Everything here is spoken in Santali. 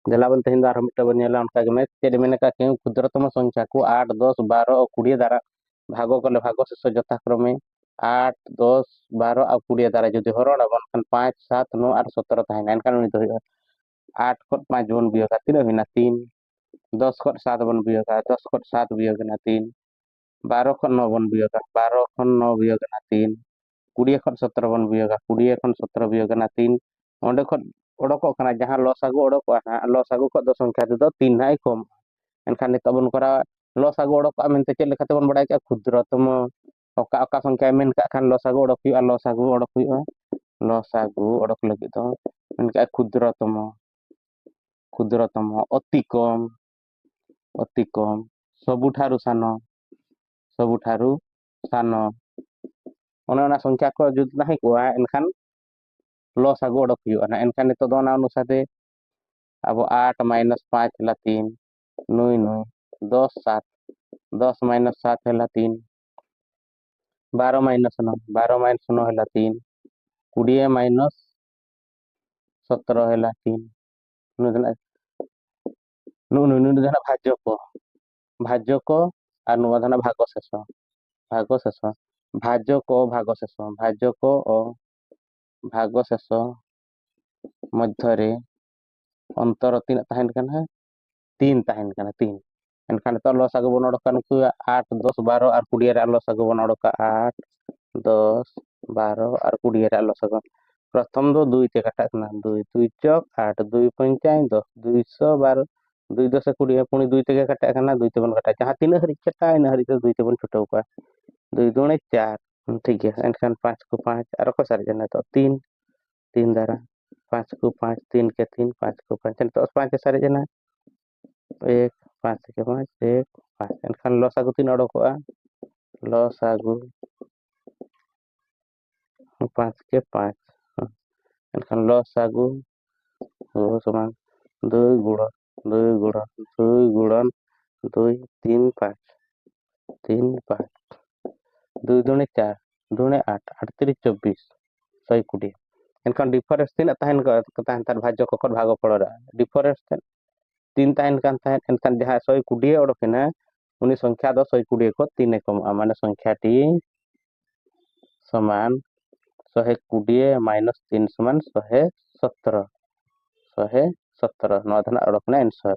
जलावन तेहन दार मिट्टा बनेला उनका के में चेड मेने का के क्षुद्रतम संख्या को 8 10 12 और 20 द्वारा भागो कले भागो से यथाक्रमे 8 10 12 और 20 द्वारा जदि हरण बन खान 5 7 9 और 17 तहन एनखान उनी तो 8 खट 5 बन बियोगा 3 बिना 3 10 खट 7 बन बियोगा 10 खट 7 बियोगा 3 12 खट 9 बन बियोगा 12 खट 9 बियोगा 3 20 खट 17 बन बियोगा 20 खट 17 बियोगा 3 ओंडे खट ओडको खाना जहां लसागु ओडको ना लसागु खट दो संख्या दो 3 ना कम एनखान नितो बन करा लसागु ओडको मेनते चेद लेखाते बन बडाय का क्षुद्रतम ओका ओका संख्या मेन का खान लसागु ओडक हुआ लसागु ओडक हुआ लसागु ओडक लगी तो मेनका क्षुद्रतम क्षुद्रतम अति कम सबुठारु सान ओना संख्या को जुद नहीं को एनखान लसागु ओडक हुआ ना एनखान नितो दो ना अनुसार अब 8 माइनस 5 है 3 9 9 10 7 10 माइनस 7 है 3 12 माइनस 9 12 माइनस 9 है 3 20 माइनस 17 है 3 नुन भाजक और नुआ भाग शेष भाग शेष मध्य अंतर तीन तहन कना 3 तहन कना 3 एनखान तो लसागु बन ओडका 8 10 12 और 20 रे लसागु बन ओडका 8 10 12 और 20 रे लसागु प्रथम दो 2 ते काटा कना 2 2 चौक 8 2 पंचाई 10 212 2 10 20 पुनी 2 ते काटा कना 2 ते बन काटा जहां तीन हरि चटा इन हरि 2 ते बन छुटो का 2 2 4 ठीक है एनखान 5 को 5 और को सारे जना तो 3 3 द्वारा 5 को 5 3 के 3 5 को 5 तो 5 के सारे जना 1 5 के 5 1 5 एनखान लसागु 3 ओडकोआ लसागु 5 के 5 एनखान लसागु हो समान 2 गुणन 2 गुणन 2 गुणन 2 3 5 3 5 2 दूनी 4 दूनी 8 8 3 24 120 एनखान डिफरेंस तीन तहन तहन तार भाज्य को भाग फल डिफरेंस तीन तहन कान तहन एनखान जहां 120 ओडकिना उनी संख्या दो 120 को 3 कम माने संख्या टी समान 120 माइनस 3 समान 117 117 नौ धन ओडकना आंसर